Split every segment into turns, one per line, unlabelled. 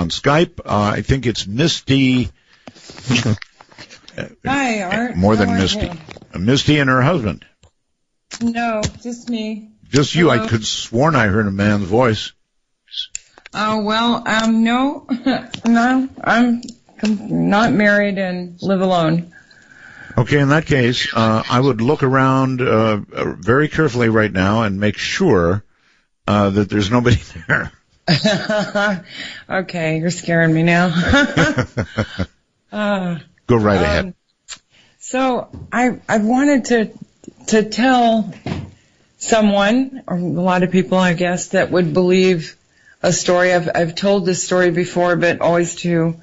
on Skype. I think it's Misty.
Hi, Art.
More than Misty. Misty and her husband.
No, just me.
Just you.
Hello.
I could sworn I heard a man's voice.
Oh, well, no. No, I'm not married and live alone.
Okay, in that case, I would look around very carefully right now and make sure that there's nobody there.
Okay, you're scaring me now.
Go right ahead.
So I wanted to tell someone, or a lot of people, I guess, that would believe a story. I've told this story before, but always to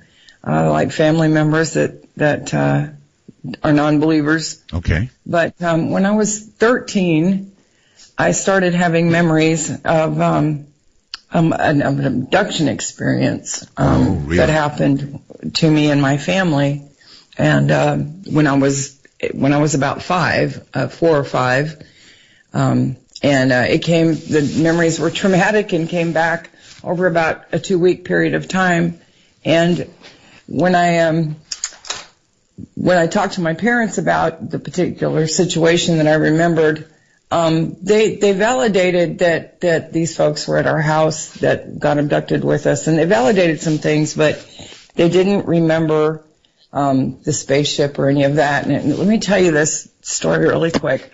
like family members that are non-believers.
Okay.
But when I was 13, I started having memories of an abduction experience
really?
that happened to me and my family. And when I was about 4 or 5, the memories were traumatic and came back over about a 2-week period of time. And when I talked to my parents about the particular situation that I remembered, they validated that these folks were at our house that got abducted with us, and they validated some things, but they didn't remember the spaceship or any of that. And let me tell you this story really quick.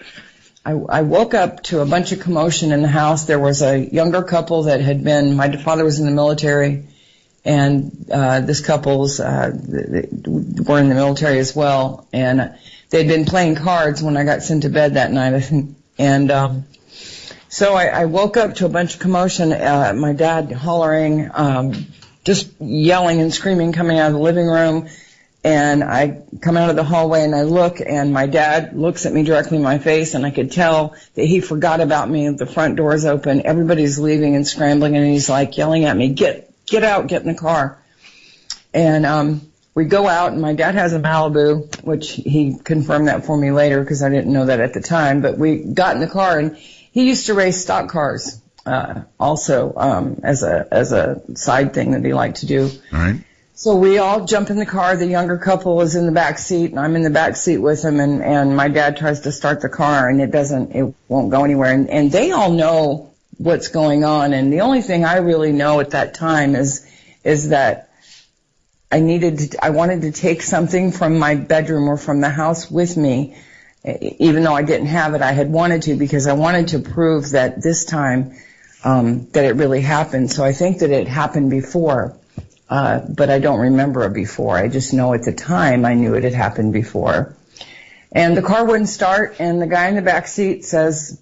I woke up to a bunch of commotion in the house. There was a younger couple that had been, my father was in the military, and this couple's were in the military as well, and they'd been playing cards when I got sent to bed that night. And so I woke up to a bunch of commotion, my dad hollering, just yelling and screaming coming out of the living room. And I come out of the hallway and I look, and my dad looks at me directly in my face, and I could tell that he forgot about me. The front door's open, everybody's leaving and scrambling, and he's like yelling at me, get out, get in the car. And we go out, and my dad has a Malibu, which he confirmed that for me later because I didn't know that at the time. But we got in the car, and he used to race stock cars also as a side thing that he liked to do.
All right.
So we all jump in the car. The younger couple is in the back seat, and I'm in the back seat with him. And my dad tries to start the car, and it won't go anywhere. And they all know what's going on. And the only thing I really know at that time is that I wanted to take something from my bedroom or from the house with me, even though I didn't have it. I had wanted to, because I wanted to prove that this time that it really happened. So I think that it happened before. But I don't remember it before. I just know at the time I knew it had happened before. And the car wouldn't start, and the guy in the back seat says,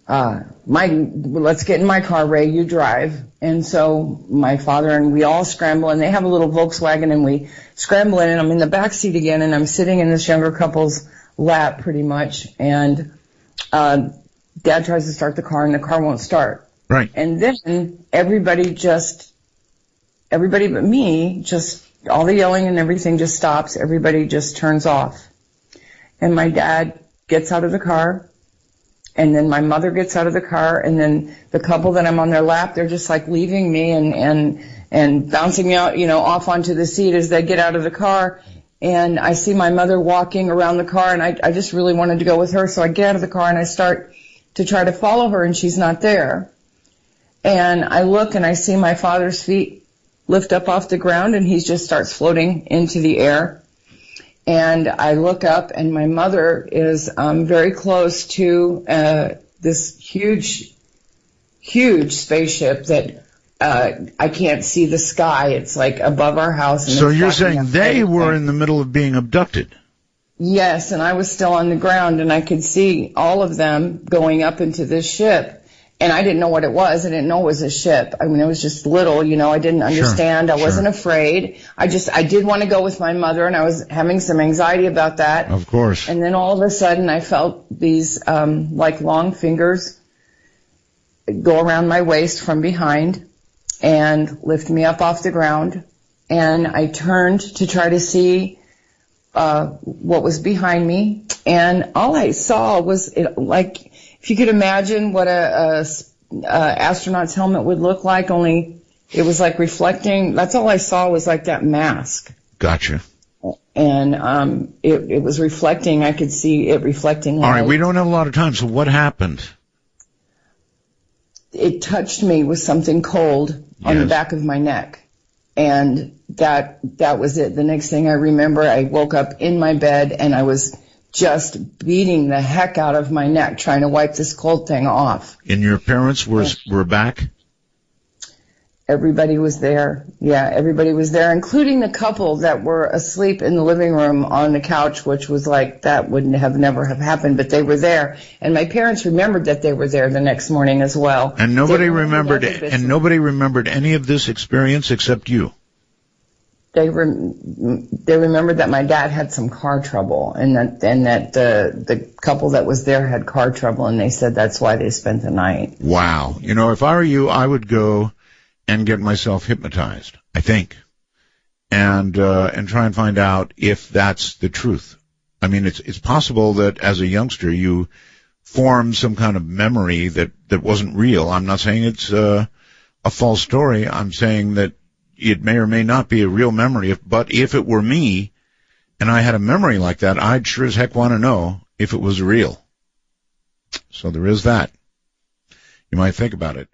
let's get in my car, Ray, you drive. And so my father and we all scramble, and they have a little Volkswagen, and we scramble in, and I'm in the back seat again, and I'm sitting in this younger couple's lap pretty much, and Dad tries to start the car, and the car won't start.
Right.
And then everybody but me, just all the yelling and everything just stops. Everybody just turns off. And my dad gets out of the car, and then my mother gets out of the car, and then the couple that I'm on their lap, they're just like leaving me and bouncing me out, off onto the seat as they get out of the car. And I see my mother walking around the car, and I just really wanted to go with her, so I get out of the car and I start to try to follow her, and she's not there. And I look and I see my father's feet lift up off the ground, and he just starts floating into the air. And I look up, and my mother is very close to this huge spaceship that I can't see the sky. It's like above our house. And
so you're saying they were in the middle of being abducted?
Yes, and I was still on the ground, and I could see all of them going up into this ship. And I didn't know what it was. I didn't know it was a ship. I mean, it was just little, I didn't understand.
Sure,
I wasn't afraid. I did want to go with my mother, and I was having some anxiety about that.
Of course.
And then all of a sudden I felt these, like long fingers go around my waist from behind and lift me up off the ground. And I turned to try to see, what was behind me. And all I saw was if you could imagine what a astronaut's helmet would look like, only it was like reflecting. That's all I saw was like that mask.
Gotcha.
And it was reflecting. I could see it reflecting light.
All right, we don't have a lot of time, so what happened?
It touched me with something cold on the back of my neck. And that was it. The next thing I remember, I woke up in my bed and I was just beating the heck out of my neck trying to wipe this cold thing off.
And your parents were back?
Everybody was there. Yeah, everybody was there, including the couple that were asleep in the living room on the couch, which was like, that wouldn't have never have happened, but they were there. And my parents remembered that they were there the next morning as well.
And nobody remembered any of this experience except you.
They remembered that my dad had some car trouble, and that the couple that was there had car trouble, and they said that's why they spent the night.
Wow. You know, if I were you, I would go and get myself hypnotized, I think, and try and find out if that's the truth. I mean, it's possible that as a youngster you formed some kind of memory that wasn't real. I'm not saying it's a false story. I'm saying that it may or may not be a real memory. But if it were me and I had a memory like that, I'd sure as heck want to know if it was real. So there is that. You might think about it.